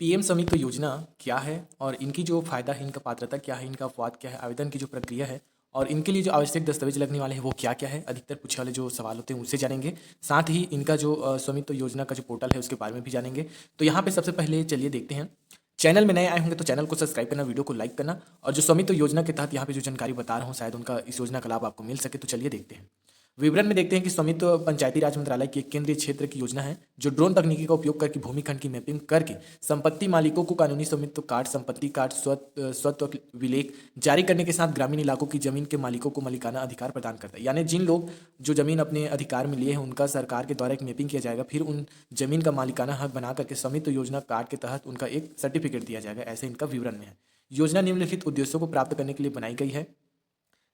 PM स्वामित्व योजना क्या है और इनकी जो फ़ायदा है, इनका पात्रता क्या है, इनका अपवाद क्या है, आवेदन की जो प्रक्रिया है और इनके लिए जो आवश्यक दस्तावेज लगने वाले हैं वो क्या-क्या है, अधिकतर पूछे वाले जो सवाल होते हैं उनसे जानेंगे। साथ ही इनका जो स्वामित्व योजना का जो पोर्टल है उसके बारे में भी जानेंगे। तो यहाँ पे सबसे पहले चलिए देखते हैं। चैनल में नए आए होंगे तो चैनल को सब्सक्राइब करना, वीडियो को लाइक करना और जो स्वामित्व योजना के तहत यहाँ पे जो जानकारी बता रहा हूँ शायद उनका इस योजना का लाभ आपको मिल सके, तो चलिए देखते हैं। विवरण में देखते हैं कि स्वामित्व पंचायती राज मंत्रालय की एक केंद्रीय क्षेत्र की योजना है जो ड्रोन तकनीकी का उपयोग करके भूमिखंड की मैपिंग करके संपत्ति मालिकों को कानूनी स्वामित्व कार्ड, संपत्ति कार्ड, स्वत्व विलेख जारी करने के साथ ग्रामीण इलाकों की जमीन के मालिकों को मालिकाना अधिकार प्रदान करता है। यानी जिन लोग जो जमीन अपने अधिकार में लिए हैं उनका सरकार के द्वारा एक मैपिंग किया जाएगा, फिर उन जमीन का मालिकाना हक बना करके स्वामित्व योजना कार्ड के तहत उनका एक सर्टिफिकेट दिया जाएगा, ऐसे इनका विवरण में है। योजना निम्नलिखित उद्देश्यों को प्राप्त करने के लिए बनाई गई है,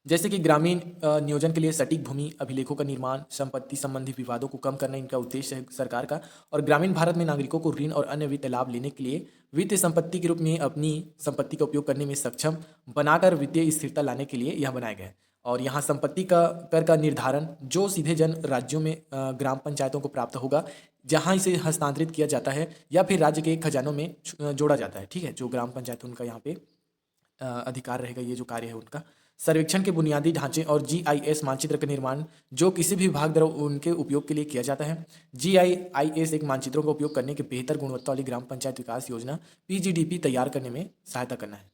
जैसे कि ग्रामीण नियोजन के लिए सटीक भूमि अभिलेखों का निर्माण, संपत्ति संबंधी विवादों को कम करना इनका उद्देश्य है सरकार का। और ग्रामीण भारत में नागरिकों को ऋण और अन्य वित्तीय लाभ लेने के लिए वित्तीय संपत्ति के रूप में अपनी संपत्ति का उपयोग करने में सक्षम बनाकर वित्तीय स्थिरता लाने के लिए यह बनाया गया है। और यहाँ संपत्ति का कर का निर्धारण जो सीधे जन राज्यों में ग्राम पंचायतों को प्राप्त होगा, जहाँ इसे हस्तांतरित किया जाता है या फिर राज्य के खजानों में जोड़ा जाता है। ठीक है, जो ग्राम पंचायत उनका यहाँ पे अधिकार रहेगा, ये जो कार्य है उनका। सर्वेक्षण के बुनियादी ढांचे और जीआईएस मानचित्र का निर्माण जो किसी भी विभाग द्वारा उनके उपयोग के लिए किया जाता है। जीआईएस एक मानचित्रों का उपयोग करने के बेहतर गुणवत्ता वाली ग्राम पंचायत विकास योजना पीजीडीपी तैयार करने में सहायता करना है।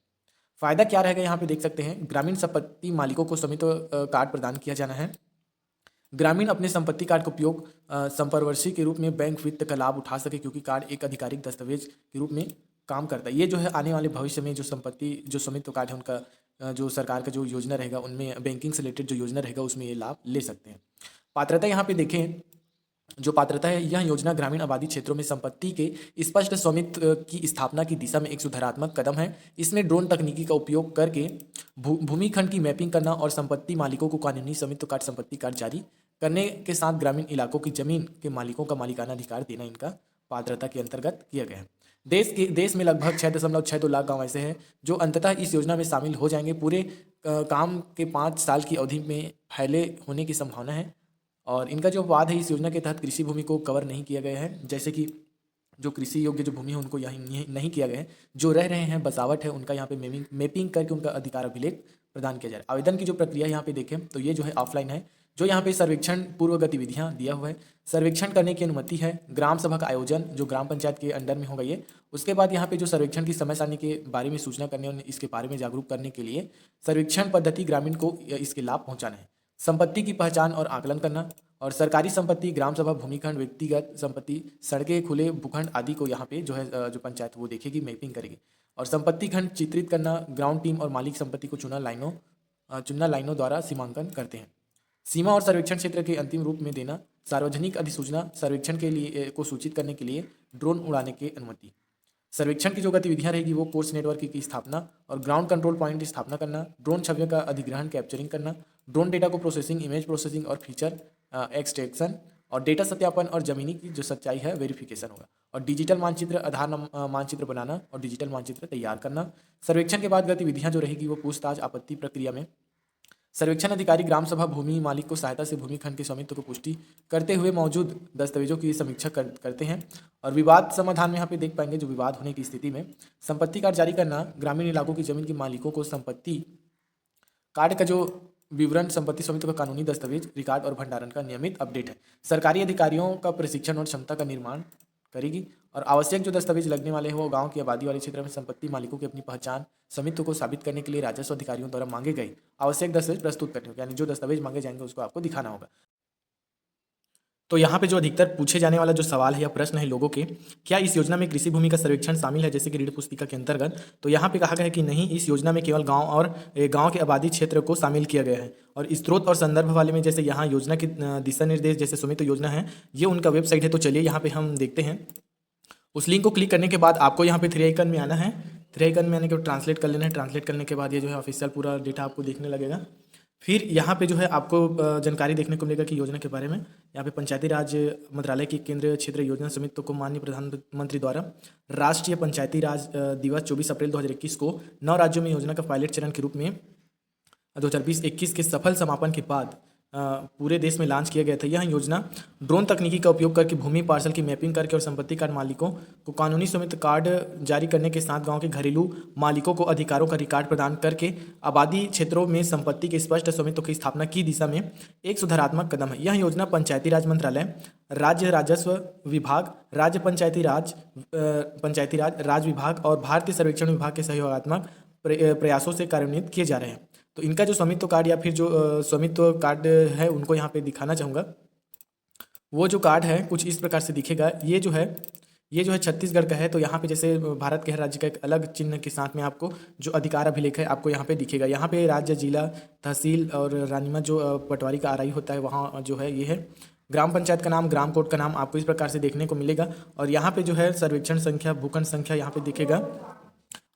फायदा क्या रहेगा यहाँ पे देख सकते हैं। ग्रामीण संपत्ति मालिकों को स्वामित्व कार्ड प्रदान किया जाना है। ग्रामीण अपने संपत्ति कार्ड का उपयोग संपार्श्विक के रूप में बैंक वित्त का लाभ उठा सके, क्योंकि कार्ड एक आधिकारिक दस्तावेज के रूप में काम करता है। ये जो है आने वाले भविष्य में जो संपत्ति जो स्वामित्व कार्ड है उनका जो सरकार का जो योजना रहेगा उनमें बैंकिंग से रिलेटेड जो योजना रहेगा उसमें ये लाभ ले सकते हैं। पात्रता यहाँ पे देखें, जो पात्रता है, यह योजना ग्रामीण आबादी क्षेत्रों में संपत्ति के स्पष्ट स्वामित्व की स्थापना की दिशा में एक सुधारात्मक कदम है। इसमें ड्रोन तकनीकी का उपयोग करके भूमिखंड की मैपिंग करना और संपत्ति मालिकों को कानूनी स्वामित्व कार्ड, संपत्ति कार्ड जारी करने के साथ ग्रामीण इलाकों की जमीन के मालिकों का मालिकाना अधिकार देना इनका पात्रता के अंतर्गत किया गया है। देश में लगभग 6.62 लाख गांव ऐसे हैं जो अंततः इस योजना में शामिल हो जाएंगे। पूरे काम के 5 साल की अवधि में फैले होने की संभावना है। और इनका जो वाद है, इस योजना के तहत कृषि भूमि को कवर नहीं किया गया है, जैसे कि जो कृषि योग्य जो भूमि है उनको यहाँ नहीं किया गया है। जो रह रहे हैं बसावट है उनका यहाँ पे मैपिंग करके उनका अधिकार अभिलेख प्रदान किया जाए। आवेदन की जो प्रक्रिया यहाँ पे देखें तो ये जो है ऑफलाइन है, जो यहाँ पे सर्वेक्षण पूर्व गतिविधियाँ दिया हुआ है। सर्वेक्षण करने की अनुमति है। ग्राम सभा का आयोजन जो ग्राम पंचायत के अंडर में होगा ये। उसके बाद यहाँ पे जो सर्वेक्षण की समय सारणी के बारे में सूचना करने और इसके बारे में जागरूक करने के लिए सर्वेक्षण पद्धति ग्रामीण को इसके लाभ पहुँचाना है। संपत्ति की पहचान और आकलन करना और सरकारी संपत्ति, ग्राम सभा, भूमिखंड, व्यक्तिगत संपत्ति, सड़कें, खुले भूखंड आदि को यहाँ पे जो है जो पंचायत वो देखेगी, मैपिंग करेगी। और संपत्ति खंड चित्रित करना, ग्राउंड टीम और मालिक संपत्ति को चुना लाइनों द्वारा सीमांकन करते हैं। सीमा और सर्वेक्षण क्षेत्र के अंतिम रूप में देना, सार्वजनिक अधिसूचना सर्वेक्षण के लिए को सूचित करने के लिए ड्रोन उड़ाने की अनुमति। सर्वेक्षण की जो गतिविधियां रहेगी वो कोर्स नेटवर्क की स्थापना और ग्राउंड कंट्रोल पॉइंट की स्थापना करना, ड्रोन छवियों का अधिग्रहण कैप्चरिंग करना, ड्रोन डेटा को प्रोसेसिंग, इमेज प्रोसेसिंग और फीचर एक्सट्रैक्शन और डेटा सत्यापन और जमीनी की जो सच्चाई है वेरिफिकेशन होगा। और डिजिटल मानचित्र, आधार मानचित्र बनाना और डिजिटल मानचित्र तैयार करना। सर्वेक्षण के बाद गतिविधियां जो रहेगी वो पूछताछ, आपत्ति प्रक्रिया में सर्वेक्षण अधिकारी ग्राम सभा भूमि मालिक को सहायता से भूमिखंड के स्वामित्व को पुष्टि करते हुए मौजूद दस्तावेजों की समीक्षा करते हैं। और विवाद समाधान में यहाँ पे देख पाएंगे, जो विवाद होने की स्थिति में संपत्ति कार्ड जारी करना, ग्रामीण इलाकों की जमीन के मालिकों को संपत्ति कार्ड का जो विवरण, संपत्ति स्वामित्व का कानूनी दस्तावेज, रिकॉर्ड और भंडारण का नियमित अपडेट है। सरकारी अधिकारियों का प्रशिक्षण और क्षमता का निर्माण करेगी। और आवश्यक जो दस्तावेज लगने वाले हैं वो गांव की आबादी वाले क्षेत्र में संपत्ति मालिकों की अपनी पहचान, स्वामित्व को साबित करने के लिए राजस्व अधिकारियों द्वारा मांगे गए आवश्यक दस्तावेज प्रस्तुत करने होंगे। यानी जो दस्तावेज मांगे जाएंगे उसको आपको दिखाना होगा। तो यहाँ पे जो अधिकतर पूछे जाने वाला जो सवाल है या प्रश्न है लोगों के, क्या इस योजना में कृषि भूमि का सर्वेक्षण शामिल है जैसे कि ऋण पुस्तिका के अंतर्गत? तो यहाँ पे कहा गया है कि नहीं, इस योजना में केवल गांव और गांव के आबादी क्षेत्र को शामिल किया गया है। और स्रोत और संदर्भ वाले में जैसे यहाँ योजना के दिशा निर्देश जैसे स्वामित्व योजना है, ये उनका वेबसाइट है। तो चलिए यहाँ पे हम देखते हैं। उस लिंक को क्लिक करने के बाद आपको यहाँ पे 3 आइकन में आना है। 3 आइकन में आने के बाद ट्रांसलेट कर लेना है। ट्रांसलेट करने के बाद ये जो है ऑफिशियल पूरा डेटा आपको देखने लगेगा। फिर यहाँ पे जो है आपको जानकारी देखने को मिलेगा कि योजना के बारे में। यहाँ पे पंचायती राज मंत्रालय की केंद्रीय क्षेत्र योजना स्वामित्व को माननीय प्रधानमंत्री द्वारा राष्ट्रीय पंचायती राज दिवस 24 अप्रैल 2021 को 9 राज्यों में योजना का पायलट चरण के रूप में 2020-21 के सफल समापन के बाद पूरे देश में लॉन्च किया गया था। यह योजना ड्रोन तकनीकी का उपयोग करके भूमि पार्सल की मैपिंग करके और संपत्ति कार्ड मालिकों को कानूनी स्वामित्व कार्ड जारी करने के साथ गांव के घरेलू मालिकों को अधिकारों का रिकॉर्ड प्रदान करके आबादी क्षेत्रों में संपत्ति के स्पष्ट स्वामित्व की स्थापना की दिशा में एक सुधारात्मक कदम है। यह योजना पंचायती राज मंत्रालय, राज्य राजस्व विभाग, राज्य पंचायती राज राज विभाग और भारतीय सर्वेक्षण विभाग के सहयोगात्मक प्रयासों से कार्यान्वित किए जा रहे हैं। तो इनका जो स्वामित्व कार्ड या फिर जो स्वामित्व कार्ड है उनको यहाँ पे दिखाना चाहूँगा। वो जो कार्ड है कुछ इस प्रकार से दिखेगा। ये जो है छत्तीसगढ़ का है। तो यहाँ पे जैसे भारत के हर राज्य का एक अलग चिन्ह के साथ में आपको जो अधिकार अभिलेख है आपको यहाँ पे दिखेगा। यहाँ पे राज्य, जिला, तहसील और रानीमत जो पटवारी का आरआई होता है वहाँ जो है ये है। ग्राम पंचायत का नाम, ग्राम कोड का नाम आपको इस प्रकार से देखने को मिलेगा। और यहाँ पे जो है सर्वेक्षण संख्या, भूखंड संख्या यहाँ पे दिखेगा,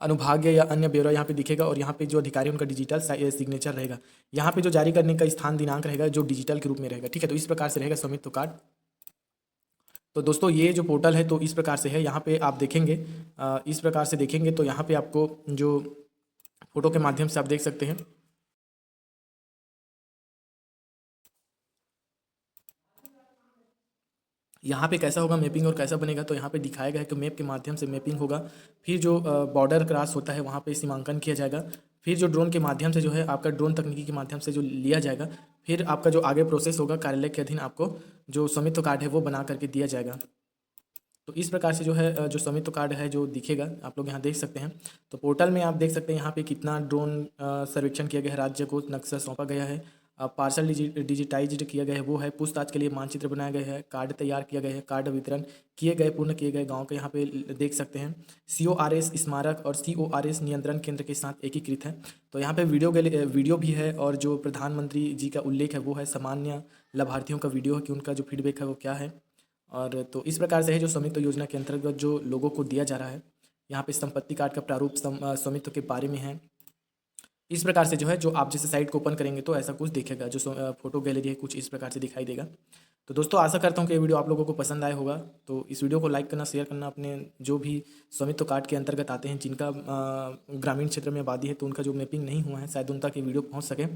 अनुभागीय या अन्य ब्यौरा यहाँ पे दिखेगा। और यहाँ पे जो अधिकारी उनका डिजिटल सिग्नेचर रहेगा। यहाँ पे जो जारी करने का स्थान, दिनांक रहेगा जो डिजिटल के रूप में रहेगा। ठीक है, तो इस प्रकार से रहेगा स्वामित्व कार्ड। तो दोस्तों ये जो पोर्टल है तो इस प्रकार से है। यहाँ पे आप देखेंगे इस प्रकार से देखेंगे तो यहाँ पे आपको जो फोटो के माध्यम से आप देख सकते हैं। यहाँ पे कैसा होगा मैपिंग और कैसा बनेगा, तो यहाँ पे दिखाया गया है कि मैप के माध्यम से मैपिंग होगा। फिर जो बॉर्डर क्रॉस होता है वहाँ पे सीमांकन किया जाएगा। फिर जो ड्रोन के माध्यम से जो है आपका ड्रोन तकनीकी के माध्यम से जो लिया जाएगा। फिर आपका जो आगे प्रोसेस होगा कार्यालय के अधीन आपको जो स्वामित्व कार्ड है वो बना करके दिया जाएगा। तो इस प्रकार से जो है जो स्वामित्व कार्ड है जो दिखेगा आप लोग यहाँ देख सकते हैं। तो पोर्टल में आप देख सकते हैं यहाँ पे कितना ड्रोन सर्वेक्षण किया गया है, राज्य को नक्शा सौंपा गया है, पार्सल डिजिटाइज्ड किया गया है वो है, पूछताछ के लिए मानचित्र बनाया गया है, कार्ड तैयार किया गया है, कार्ड वितरण किए गए, पूर्ण किए गए गांव के यहाँ पे देख सकते हैं। CORS स्मारक और CORS नियंत्रण केंद्र के साथ एकीकृत है। तो यहाँ पे वीडियो भी है और जो प्रधानमंत्री जी का उल्लेख है वो है, सामान्य लाभार्थियों का वीडियो है कि उनका जो फीडबैक है वो क्या है। और तो इस प्रकार से है जो स्वामित्व योजना के अंतर्गत जो लोगों को दिया जा रहा है। यहाँ पे संपत्ति कार्ड का प्रारूप स्वामित्व के बारे में है। इस प्रकार से जो है जो आप जैसे साइट को ओपन करेंगे तो ऐसा कुछ दिखेगा, जो फोटो गैलरी है कुछ इस प्रकार से दिखाई देगा। तो दोस्तों आशा करता हूँ कि ये वीडियो आप लोगों को पसंद आया होगा। तो इस वीडियो को लाइक करना, शेयर करना, अपने जो भी स्वामित्व कार्ड के अंतर्गत आते हैं जिनका ग्रामीण क्षेत्र में आबादी है तो उनका जो मैपिंग नहीं हुआ है शायद उन तक ये वीडियो पहुँच सके।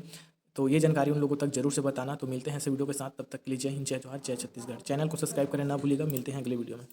तो ये जानकारी उन लोगों तक जरूर से बताना। तो मिलते हैं ऐसे वीडियो के साथ, तब तक के लिए जय हिंद, जय जोहार, जय छत्तीसगढ़। चैनल को सब्सक्राइब करें ना भूलिएगा। मिलते हैं अगले वीडियो में।